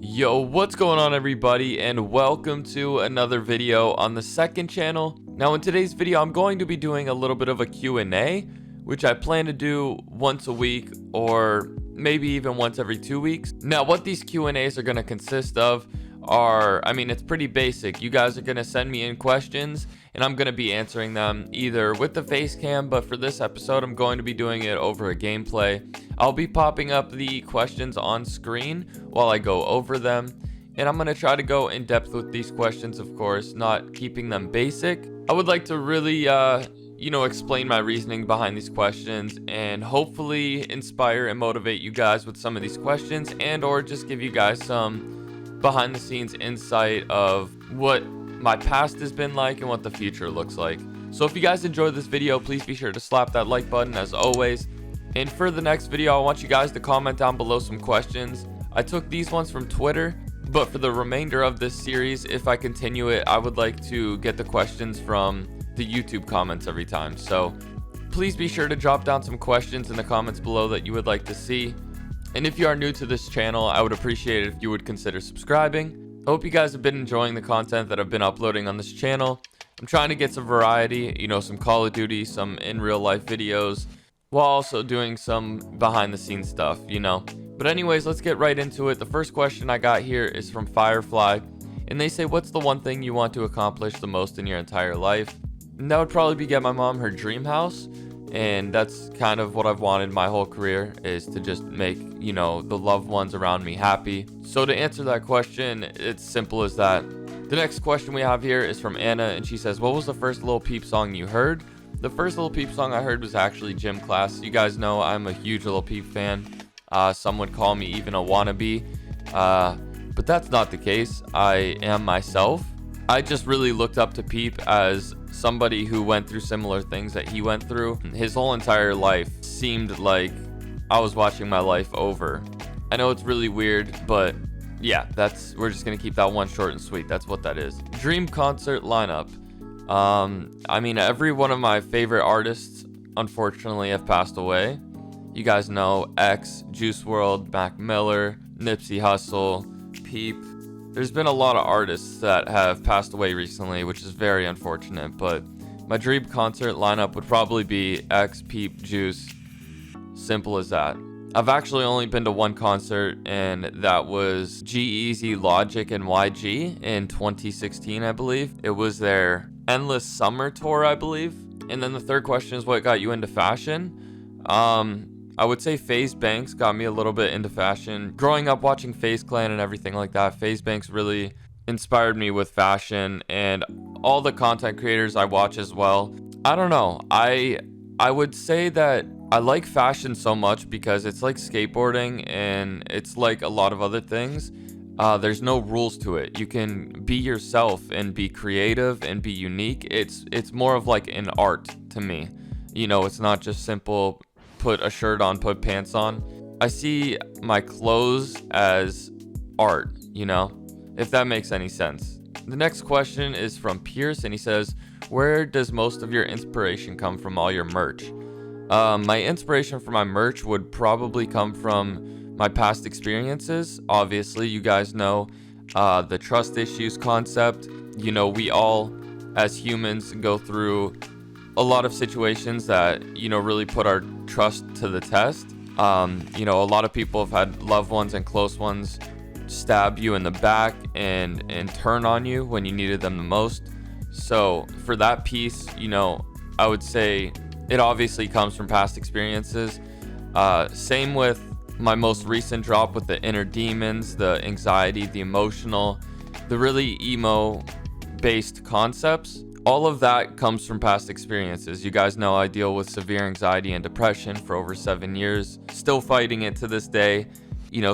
Yo, what's going on everybody, and welcome to another video on the second channel. Now in today's video I'm going to be doing a little bit of a Q&A, which I plan to do once a week or maybe even once every 2 weeks. Now what these Q&As are going to consist of are, it's pretty basic. You guys are going to send me in questions and I'm going to be answering them either with the face cam, but for this episode I'm going to be doing it over a gameplay. I'll be popping up the questions on screen while I go over them, and I'm going to try to go in depth with these questions, of course, not keeping them basic. I would like to really explain my reasoning behind these questions and hopefully inspire and motivate you guys with some of these questions, and or just give you guys some behind the scenes insight of what my past has been like and what the future looks like. So if you guys enjoyed this video, please be sure to slap that like button as always. And for the next video, I want you guys to comment down below some questions. I took these ones from Twitter, but for the remainder of this series, if I continue it, I would like to get the questions from the YouTube comments every time. So please be sure to drop down some questions in the comments below that you would like to see. And if you are new to this channel, I would appreciate it if you would consider subscribing. I hope you guys have been enjoying the content that I've been uploading on this channel. I'm trying to get some variety, some Call of Duty, some in real life videos, while also doing some behind the scenes stuff, But anyways, let's get right into it. The first question I got here is from Firefly, and they say, what's the one thing you want to accomplish the most in your entire life? And that would probably be get my mom her dream house, and that's kind of what I've wanted my whole career, is to just make, the loved ones around me happy. So to answer that question, it's simple as that. The next question we have here is from Anna, and she says, what was the first Lil Peep song you heard? The first Lil Peep song I heard was actually Gym Class. You guys know I'm a huge Lil Peep fan. Some would call me even a wannabe, but that's not the case. I am myself. I just really looked up to Peep as somebody who went through similar things that he went through. His whole entire life seemed like I was watching my life over. I know it's really weird, but yeah, we're just gonna keep that one short and sweet. That's what that is. Dream concert lineup. Every one of my favorite artists unfortunately have passed away. You guys know X, Juice WRLD, Mac Miller, Nipsey Hussle, Peep. There's been a lot of artists that have passed away recently, which is very unfortunate, but my dream concert lineup would probably be X, Peep, Juice. Simple as that. I've actually only been to one concert, and that was G-Eazy, Logic, and YG in 2016, I believe. It was their Endless Summer tour, I believe. And then the third question is, what got you into fashion? I would say FaZe Banks got me a little bit into fashion. Growing up watching FaZe Clan and everything like that, FaZe Banks really inspired me with fashion, and all the content creators I watch as well. I don't know. I would say that I like fashion so much because it's like skateboarding, and it's like a lot of other things. There's no rules to it. You can be yourself and be creative and be unique. It's more of like an art to me. It's not just simple put a shirt on, put pants on. I see my clothes as art, if that makes any sense. The next question is from Pierce, and he says, where does most of your inspiration come from all your merch? My inspiration for my merch would probably come from my past experiences. Obviously, you guys know the trust issues concept. We all as humans go through a lot of situations that really put our trust to the test. A lot of people have had loved ones and close ones stab you in the back and turn on you when you needed them the most. So for that piece, I would say it obviously comes from past experiences. Same with my most recent drop with the inner demons, the anxiety, the emotional, the really emo based concepts. All of that comes from past experiences. You guys know I deal with severe anxiety and depression for over 7 years, still fighting it to this day.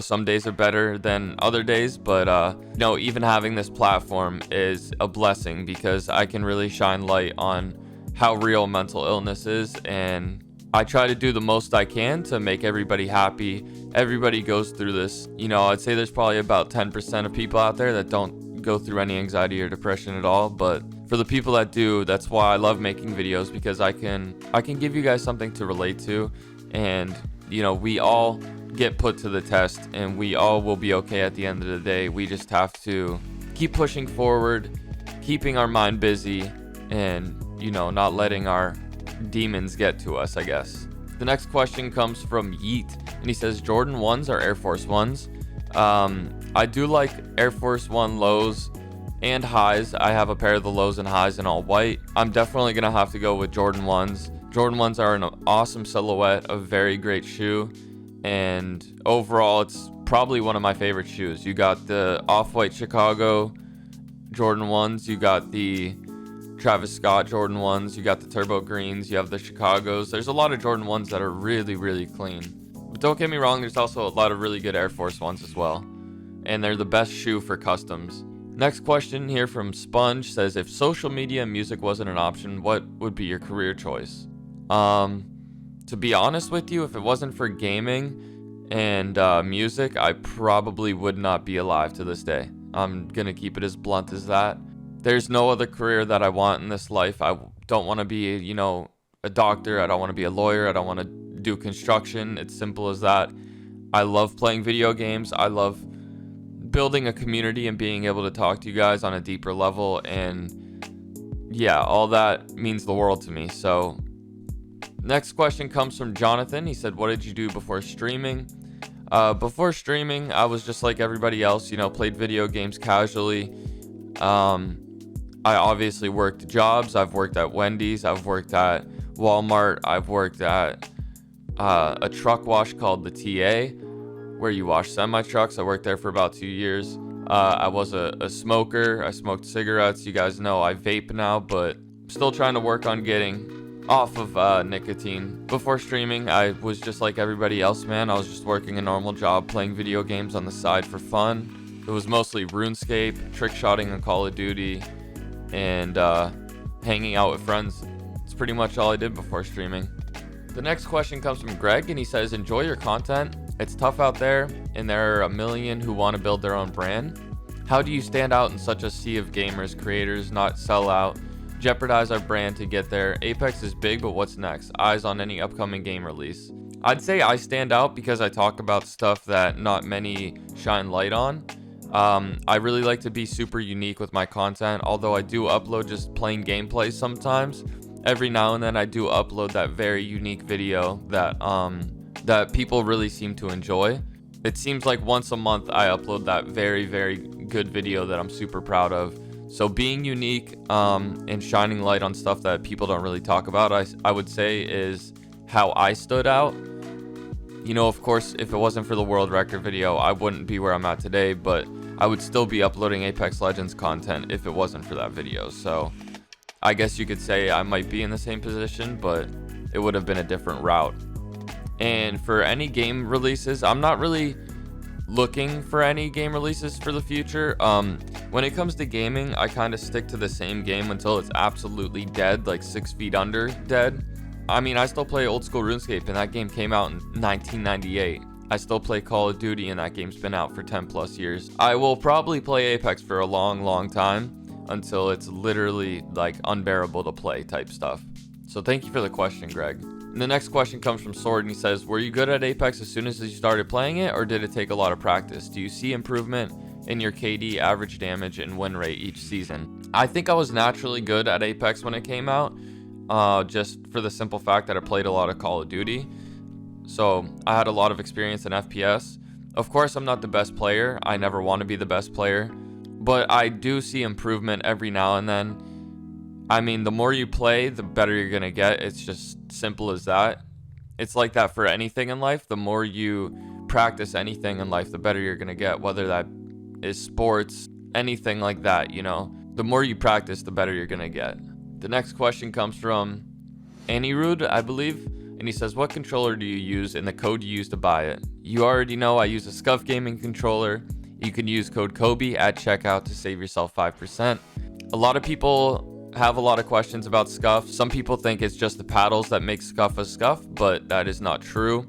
Some days are better than other days, but even having this platform is a blessing because I can really shine light on how real mental illness is, and I try to do the most I can to make everybody happy. Everybody goes through this. I'd say there's probably about 10% of people out there that don't go through any anxiety or depression at all, but for the people that do, that's why I love making videos, because I can give you guys something to relate to, and you know, we all get put to the test and we all will be okay at the end of the day. We just have to keep pushing forward, keeping our mind busy, and, you know, not letting our demons get to us, I guess. The next question comes from Yeet, and he says, Jordan 1s or Air Force 1s? I do like Air Force 1 lows and highs. I have a pair of the lows and highs in all white. I'm definitely going to have to go with Jordan 1s. Jordan 1s are an awesome silhouette, a very great shoe, and overall it's probably one of my favorite shoes. You got the off-white Chicago Jordan 1s, you got the Travis Scott Jordan 1s, you got the turbo greens, you have the Chicagos. There's a lot of Jordan 1s that are really, really clean. But don't get me wrong, there's also a lot of really good Air Force 1s as well. And they're the best shoe for customs. Next question here from Sponge says, if social media and music wasn't an option, what would be your career choice? To be honest with you, if it wasn't for gaming and music, I probably would not be alive to this day. I'm gonna keep it as blunt as that. There's no other career that I want in this life. I don't want to be, you know, a doctor. I don't want to be a lawyer. I don't want to do construction. It's simple as that. I love playing video games. I love building a community and being able to talk to you guys on a deeper level. And yeah, all that means the world to me. So next question comes from Jonathan. He said, what did you do before streaming? Before streaming, I was just like everybody else, you know, played video games casually. I obviously worked jobs. I've worked at Wendy's. I've worked at Walmart. I've worked at a truck wash called the TA, where you wash semi-trucks. I worked there for about 2 years. I was a smoker. I smoked cigarettes. You guys know I vape now, but I'm still trying to work on getting off of nicotine. Before streaming, I was just like everybody else, man. I was just working a normal job, playing video games on the side for fun. It was mostly RuneScape, trick-shotting on Call of Duty, and hanging out with friends. It's pretty much all I did before streaming. The next question comes from Greg, and he says, enjoy your content. It's tough out there, and there are a million who want to build their own brand. How do you stand out in such a sea of gamers, creators, not sell out, jeopardize our brand to get there? Apex is big, but what's next? Eyes on any upcoming game release? I'd say I stand out because I talk about stuff that not many shine light on. I really like to be super unique with my content, although I do upload just plain gameplay sometimes. Every now and then I do upload that very unique video that people really seem to enjoy. It seems like once a month I upload that very, very good video that I'm super proud of. So being unique and shining light on stuff that people don't really talk about, I would say is how I stood out. You know, of course, if it wasn't for the world record video, I wouldn't be where I'm at today, but I would still be uploading Apex Legends content if it wasn't for that video. So I guess you could say I might be in the same position, but it would have been a different route. And for any game releases, I'm not really looking for any game releases for the future. When it comes to gaming, I kind of stick to the same game until it's absolutely dead, like 6 feet under dead. I mean, I still play old school RuneScape, and that game came out in 1998. I still play Call of Duty, and that game's been out for 10 plus years. I will probably play Apex for a long, long time until it's literally like unbearable to play type stuff. So thank you for the question, Greg. And the next question comes from Sword, and he says, were you good at Apex as soon as you started playing it, or did it take a lot of practice? Do you see improvement in your KD, average damage, and win rate each season? I think I was naturally good at Apex when it came out, just for the simple fact that I played a lot of Call of Duty. So I had a lot of experience in FPS. Of course, I'm not the best player. I never want to be the best player, but I do see improvement every now and then. I mean, the more you play, the better you're going to get. It's just simple as that. It's like that for anything in life. The more you practice anything in life, the better you're going to get, whether that is sports, anything like that, you know. The more you practice, the better you're going to get. The next question comes from Anirud, I believe. And he says, what controller do you use and the code you use to buy it? You already know I use a Scuff gaming controller. You can use code Kobi at checkout to save yourself 5%. A lot of people have a lot of questions about Scuff. Some people think it's just the paddles that make Scuff a Scuff, but that is not true.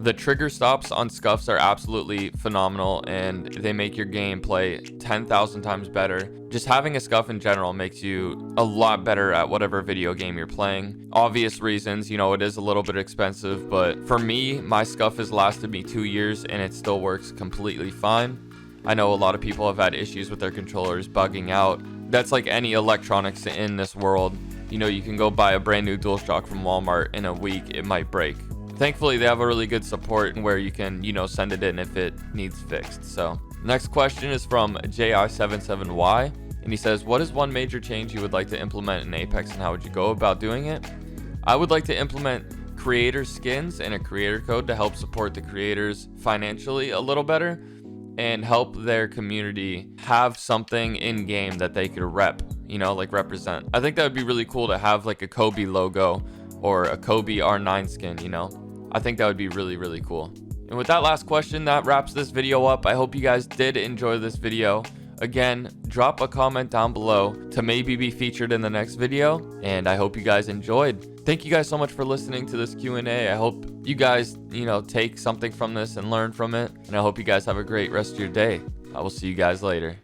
The trigger stops on scuffs are absolutely phenomenal, and they make your gameplay 10,000 times better. Just having a scuff in general makes you a lot better at whatever video game you're playing. Obvious reasons, you know, it is a little bit expensive, but for me, my scuff has lasted me 2 years and it still works completely fine. I know a lot of people have had issues with their controllers bugging out. That's like any electronics in this world. You know, you can go buy a brand new DualShock from Walmart in a week, it might break. Thankfully, they have a really good support where you can, you know, send it in if it needs fixed. So, next question is from JI77Y, and he says, what is one major change you would like to implement in Apex, and how would you go about doing it? I would like to implement creator skins and a creator code to help support the creators financially a little better and help their community have something in game that they could rep, you know, like represent. I think that would be really cool to have like a Kobi logo or a Kobi R9 skin, you know. I think that would be really, really cool. And with that last question, that wraps this video up. I hope you guys did enjoy this video. Again, drop a comment down below to maybe be featured in the next video, and I hope you guys enjoyed. Thank you guys so much for listening to this Q&A. I hope you guys, you know, take something from this and learn from it, and I hope you guys have a great rest of your day. I will see you guys later.